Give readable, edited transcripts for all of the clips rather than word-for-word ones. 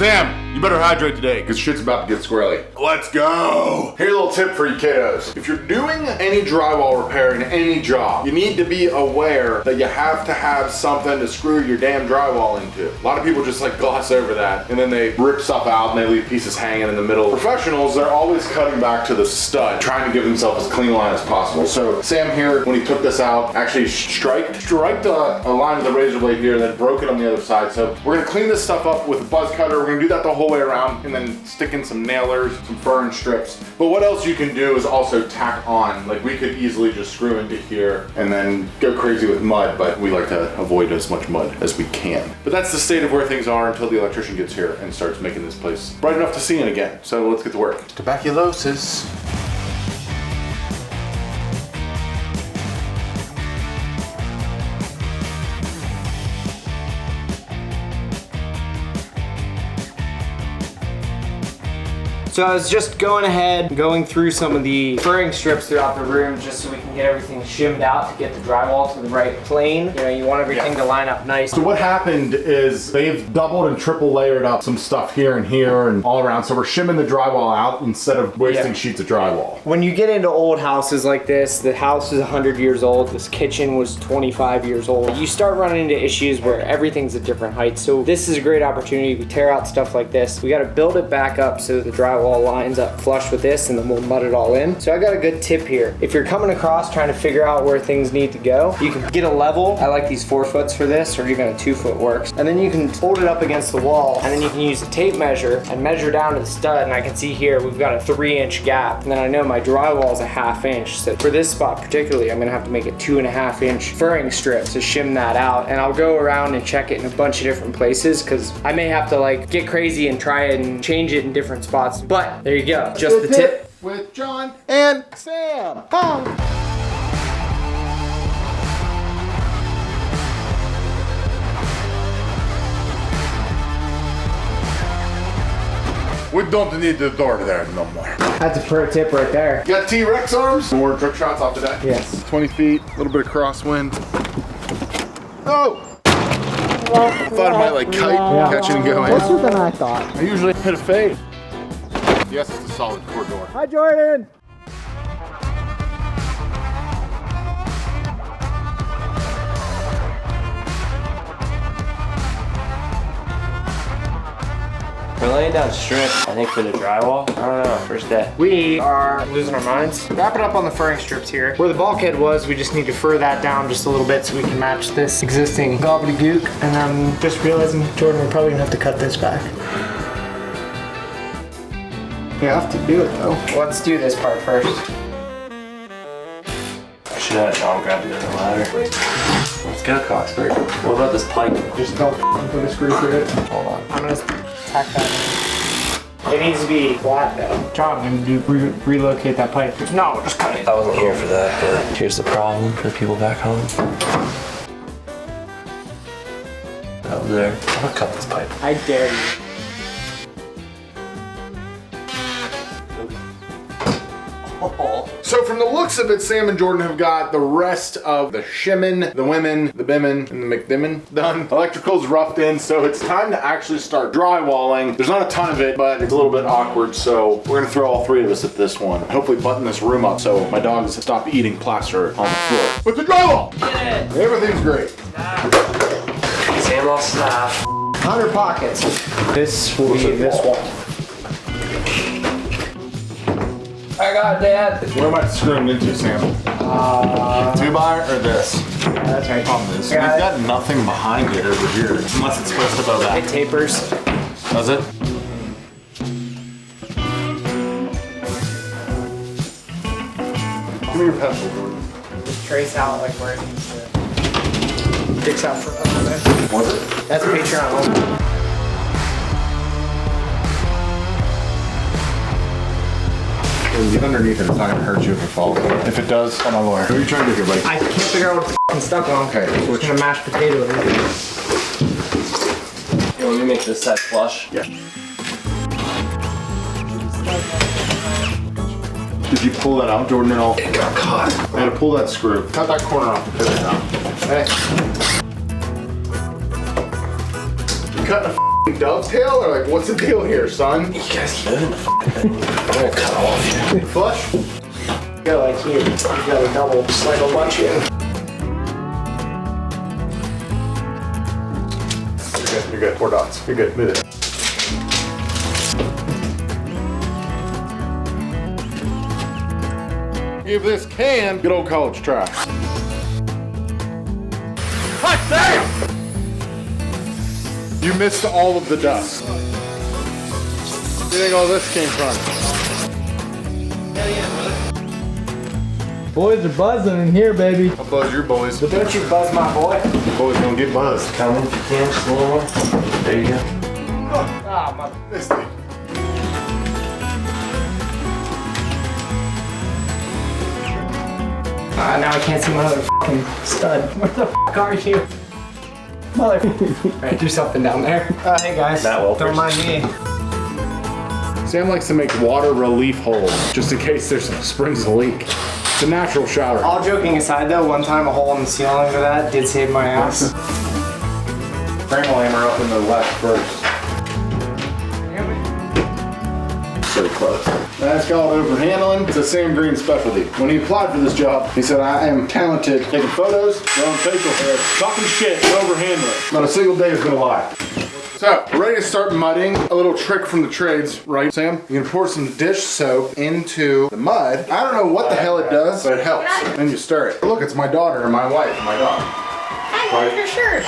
Sam, you better hydrate today because shit's about to get squirrely. Let's go. Here's a little tip for you kiddos. If you're doing any drywall repair in any job, you need to be aware that you have to have something to screw your damn drywall into. A lot of people just like gloss over that and then they rip stuff out and they leave pieces hanging in the middle. Professionals, they're always cutting back to the stud, trying to give themselves as clean a line as possible. So Sam here, when he took this out, actually striked a line with the razor blade here, then broke it on the other side. So we're gonna clean this stuff up with a buzz cutter. We're gonna do that the whole way around and then stick in some nailers, some fern strips. But what else you can do is also tack on. Like we could easily just screw into here and then go crazy with mud, but we like to avoid as much mud as we can. But that's the state of where things are until the electrician gets here and starts making this place bright enough to see it again. So let's get to work. Tuberculosis. So I was just going through some of the furring strips throughout the room just so we can get everything shimmed out to get the drywall to the right plane. You know, you want everything to line up nice. So what happened is they've doubled and triple layered up some stuff here and all around. So we're shimming the drywall out instead of wasting sheets of drywall. When you get into old houses like this, the house is 100 years old, this kitchen was 25 years old. You start running into issues where everything's at different heights. So this is a great opportunity. We tear out stuff like this. We gotta build it back up so the drywall lines up flush with this and then we'll mud it all in. So I got a good tip here. If you're coming across trying to figure out where things need to go, you can get a level. I like these 4 foots for this, or even a 2 foot works. And then you can hold it up against the wall and then you can use a tape measure and measure down to the stud. And I can see here, we've got a 3-inch gap. And then I know my drywall is a 1/2 inch. So for this spot particularly, I'm gonna have to make a 2.5 inch furring strip to shim that out. And I'll go around and check it in a bunch of different places because I may have to like get crazy and try and change it in different spots. But there you go, just the tip with John and Sam. We don't need the door there no more. That's a pro tip right there. You got T-Rex arms? More trick shots off today? Yes. 20 feet, a little bit of crosswind. Oh! I thought it might like kite, catching and going. Closer than I thought. I usually hit a fade. Yes, it's a solid core door. Hi, Jordan. We're laying down strip, I think, for the drywall. I don't know, first day. We are losing our minds. Wrap it up on the furring strips here. Where the bulkhead was, we just need to fur that down just a little bit so we can match this existing gobbledygook. And I'm just realizing, Jordan, we're probably gonna have to cut this back. You have to do it though. Let's do this part first. I should have John grab the other ladder. Let's go, Coxburg. What about this pipe? Just don't put a screw through it. Hold on. I'm gonna tack that in. It needs to be flat though. John, I'm gonna relocate that pipe. No, just cut it. I wasn't here for that, but here's the problem for the people back home. Over there. I'm gonna cut this pipe. I dare you. So from the looks of it, Sam and Jordan have got the rest of the shimmin', the women, the bimmin, and the McDimmin done. Electrical's roughed in, so it's time to actually start drywalling. There's not a ton of it, but it's a little bit awkward, so we're gonna throw all 3 of us at this one. Hopefully button this room up so my dogs stop eating plaster on the floor. With the drywall! Get it! Everything's great. Sam lost staff. 100 pockets. This will be this wall. I got it, Dad. What am I screwing into, Sam? 2-by or this? Yeah, that's right. On this. We've got nothing behind it over here, unless it's supposed to go back. It tapers. Does it? Give me your pencil, Jordan. Just trace out like where it needs to. Fix out for under there. Was it? That's Patreon. Get underneath it, it's not gonna hurt you if it falls. If it does, I'm on lawyer. What are you trying to do here, buddy? I can't figure out what the stuck on. Okay, I'm just gonna mash potatoes. You want me to make this side flush? Yeah. Did you pull that out, Jordan, at all? It got caught. I had to pull that screw. Cut that corner off the pivot now. Okay. You're cutting a dovetail or like what's the deal here, son? You guys live in the thing. I'm gonna cut off you. Flush? Go like here. You got a double slide a bunch in. You're good. 4 dots. You're good. Move it. Give this can good old college try. Hot damn! You missed all of the dust. Where do you think all this came from? Boys are buzzing in here, baby. I'll buzz your boys. But don't you buzz my boy. The boys gonna get buzzed. Come in if you can, just a little more. There you go. Ah, my. This thing. Now I can't see my other fucking stud. What the fuck are you? Mother. Alright, do something down there. Hey guys. That will Don't mind me. Sam likes to make water relief holes just in case there's some springs a leak. It's a natural shower. All joking aside though, one time a hole in the ceiling for that did save my ass. Frame hammer up in the left first. So close. That's called overhandling. It's a Sam Green specialty. When he applied for this job, he said, I am talented taking photos, growing facial hair, talking shit, and overhandling. Not a single day has been a lie. So, we're ready to start mudding. A little trick from the trades, right, Sam? You're gonna pour some dish soap into the mud. I don't know what the hell it does, but it helps. Then you stir it. Look, it's my daughter and my wife and my dog. I like your shirt.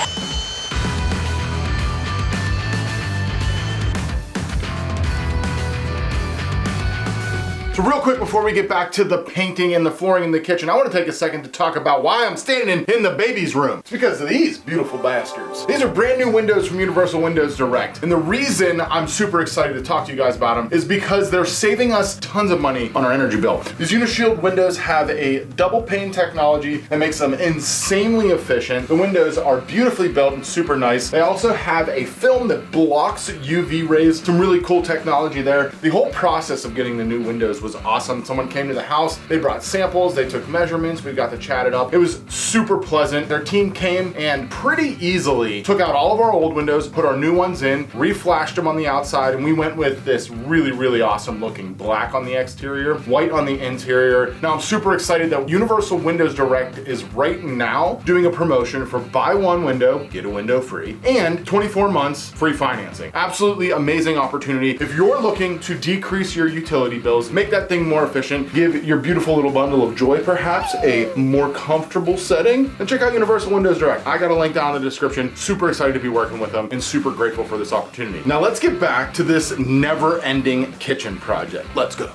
So real quick before we get back to the painting and the flooring in the kitchen, I want to take a second to talk about why I'm standing in the baby's room. It's because of these beautiful bastards. These are brand new windows from Universal Windows Direct. And the reason I'm super excited to talk to you guys about them is because they're saving us tons of money on our energy bill. These Unishield windows have a double pane technology that makes them insanely efficient. The windows are beautifully built and super nice. They also have a film that blocks UV rays. Some really cool technology there. The whole process of getting the new windows was awesome. Someone came to the house, they brought samples, they took measurements, we got to chat it up. It was super pleasant. Their team came and pretty easily took out all of our old windows, put our new ones in, reflashed them on the outside, and we went with this really, really awesome looking black on the exterior, white on the interior. Now I'm super excited that Universal Windows Direct is right now doing a promotion for buy one window, get a window free, and 24 months free financing. Absolutely amazing opportunity. If you're looking to decrease your utility bills, make that thing more efficient, give your beautiful little bundle of joy perhaps a more comfortable setting, then check out Universal Windows Direct. I got a link down in the description. Super excited to be working with them and super grateful for this opportunity. Now let's get back to this never-ending kitchen project. Let's go.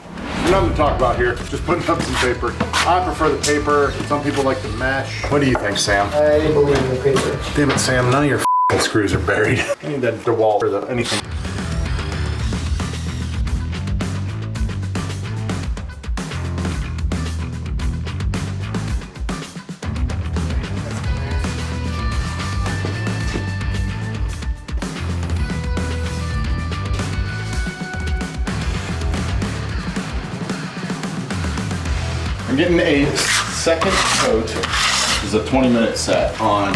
Nothing to talk about here, just putting up some paper. I prefer the paper. Some people like the mesh. What do you think, Sam? I believe in the paper. Damn it, Sam, none of your screws are buried. I need that Drywall or anything. I'm getting a second coat. This is a 20-minute set on.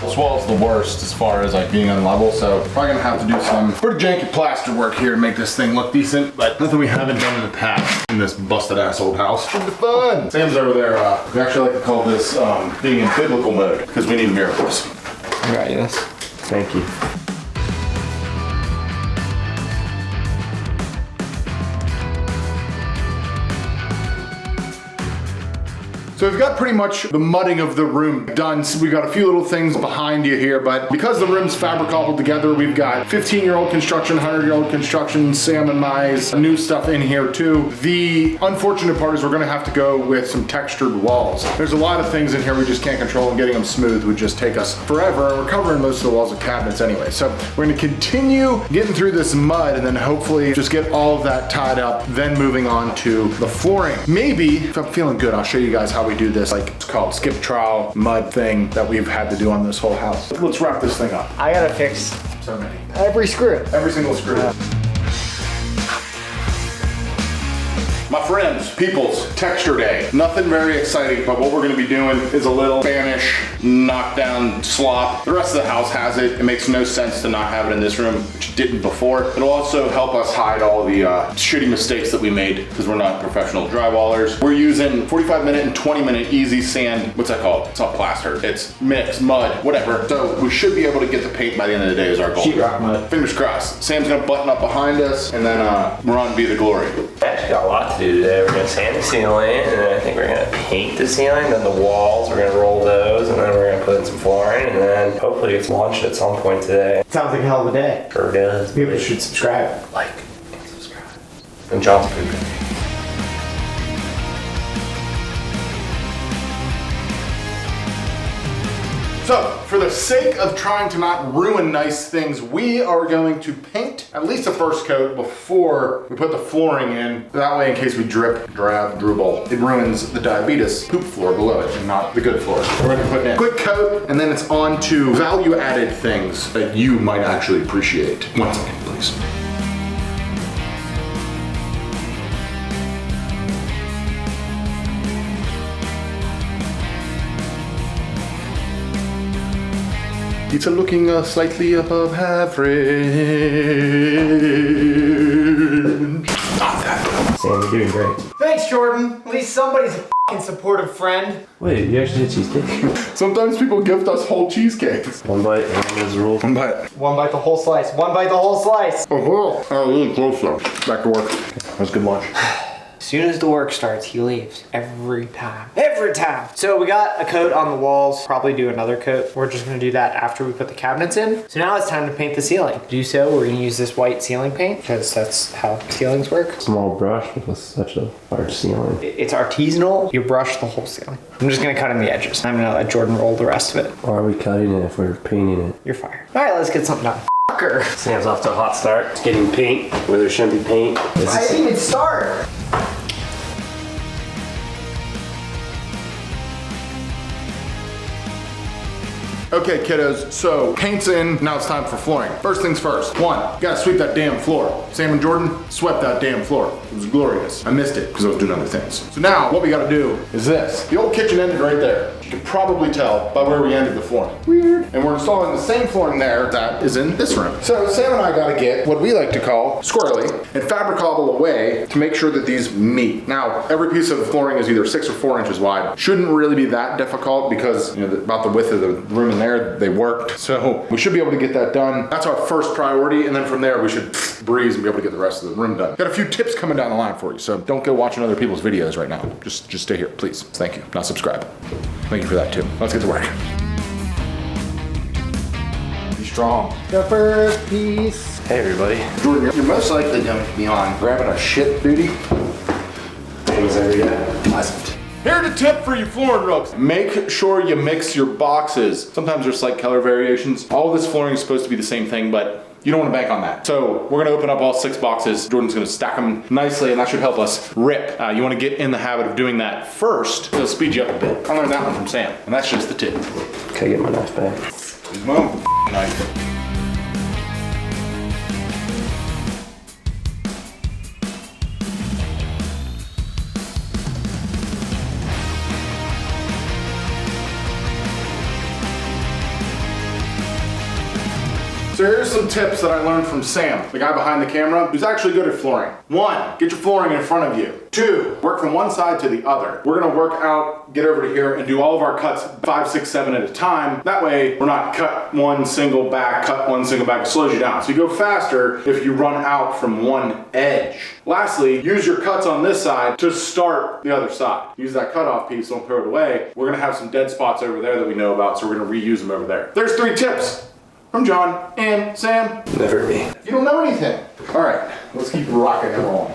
This wall's the worst as far as like being unlevel, so probably gonna have to do some pretty janky plaster work here to make this thing look decent, but nothing we haven't done in the past in this busted ass old house. Should be fun. Sam's over there. We actually like to call this being in biblical mode because we need miracles. I got you this. Thank you. So we've got pretty much the mudding of the room done. So we've got a few little things behind you here, but because the room's fabric cobbled together, we've got 15-year-old construction, 100-year-old construction, Sam and Mai's new stuff in here too. The unfortunate part is we're gonna have to go with some textured walls. There's a lot of things in here we just can't control, and getting them smooth would just take us forever. And we're covering most of the walls with cabinets anyway. So we're gonna continue getting through this mud and then hopefully just get all of that tied up, then moving on to the flooring. Maybe, if I'm feeling good, I'll show you guys how we do this, like it's called skip trowel mud thing that we've had to do on this whole house. Let's wrap this thing up. I gotta fix So many. every screw. Every single screw. My friends, peoples, texture day. Nothing very exciting, but what we're gonna be doing is a little Spanish knockdown slop. The rest of the house has it. It makes no sense to not have it in this room, which it didn't before. It'll also help us hide all the shitty mistakes that we made because we're not professional drywallers. We're using 45-minute and 20-minute easy sand. What's that called? It's not plaster. It's mix, mud, whatever. So we should be able to get the paint by the end of the day is our goal. Sheetrock mud. Fingers crossed. Sam's gonna button up behind us and then we're on Be the Glory. Actually got a lot to do today. We're gonna sand the ceiling, and then I think we're gonna paint the ceiling, then the walls, we're gonna roll those, and then we're gonna put in some flooring, and then hopefully it's launched at some point today. Sounds like a hell of a day. Sure does. People should subscribe. Like and subscribe. And John's pooping. So, for the sake of trying to not ruin nice things, we are going to paint at least a first coat before we put the flooring in. That way, in case we drip, drab, dribble, it ruins the diabetes poop floor below it and not the good floor. We're gonna put in a quick coat and then it's on to value-added things that you might actually appreciate. 1 second, please. It's looking slightly above average. Not that Sam, you're doing great. Thanks, Jordan. At least somebody's a fucking supportive friend. Wait, you actually did cheesecake? good. Sometimes people gift us whole cheesecakes. One bite, and there's a rule. One bite. One bite the whole slice. One bite the whole slice. Oh, a little closer. Back to work. That was good lunch. As soon as the work starts, he leaves. Every time. Every time! So we got a coat on the walls. Probably do another coat. We're just gonna do that after we put the cabinets in. So now it's time to paint the ceiling. To do so, we're gonna use this white ceiling paint because that's how ceilings work. Small brush with such a large ceiling. It's artisanal. You brush the whole ceiling. I'm just gonna cut in the edges. I'm gonna let Jordan roll the rest of it. Or are we cutting it if we're painting it? You're fired. All right, let's get something done. Fucker. Sam's off to a hot start. It's getting paint where there shouldn't be paint. I didn't even start. Okay, kiddos, so paint's in, now it's time for flooring. First things first. One, you gotta sweep that damn floor. Sam and Jordan swept that damn floor. It was glorious. I missed it because I was doing other things. So now, what we gotta do is this. The old kitchen ended right there. You can probably tell by where we ended the flooring. Weird. And we're installing the same flooring there that is in this room. So Sam and I gotta get what we like to call squirrely and fabric cobble away to make sure that these meet. Now, every piece of flooring is either 6 or 4 inches wide. Shouldn't really be that difficult because, you know, about the width of the room in there, they worked. So we should be able to get that done. That's our first priority. And then from there, we should breeze and be able to get the rest of the room done. Got a few tips coming down the line for you. So don't go watching other people's videos right now. Just stay here, please. Thank you. Now subscribe. Thank you for that too. Let's get to work. Be strong. The first piece. Hey everybody. Jordan, you're most likely going to be on grabbing a shit duty. Things every day. Pleasant. Here's a tip for you flooring rooks. Make sure you mix your boxes. Sometimes there's slight color variations. All this flooring is supposed to be the same thing, but you don't want to bank on that. So we're gonna open up all 6 boxes. Jordan's gonna stack them nicely and that should help us rip. You wanna get in the habit of doing that first. It'll speed you up a bit. I learned that one from Sam, and that's just the tip. Can I get my knife back? Use my own knife. So here's some tips that I learned from Sam, the guy behind the camera, who's actually good at flooring. 1, get your flooring in front of you. 2, work from one side to the other. We're gonna work out, get over to here, and do all of our cuts 5, 6, 7 at a time. That way, we're not cut one single back, it slows you down. So you go faster if you run out from one edge. Lastly, use your cuts on this side to start the other side. Use that cutoff piece, don't throw it away. We're gonna have some dead spots over there that we know about, so we're gonna reuse them over there. There's 3 tips. From John and Sam. Never me. You don't know anything. All right, let's keep rocking and rolling.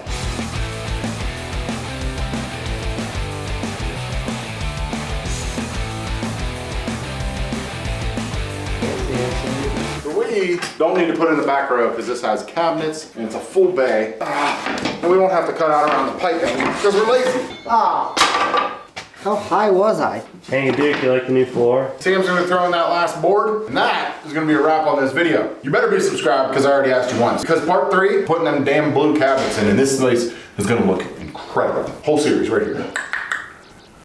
We don't need to put in the back row because this has cabinets and it's a full bay. And we won't have to cut out around the piping because we're lazy. How high was I? Hey Duke, you like the new floor? Sam's gonna throw in that last board, and that is gonna be a wrap on this video. You better be subscribed because I already asked you once. Because part 3, putting them damn blue cabinets in, and this place is gonna look incredible. Whole series right here.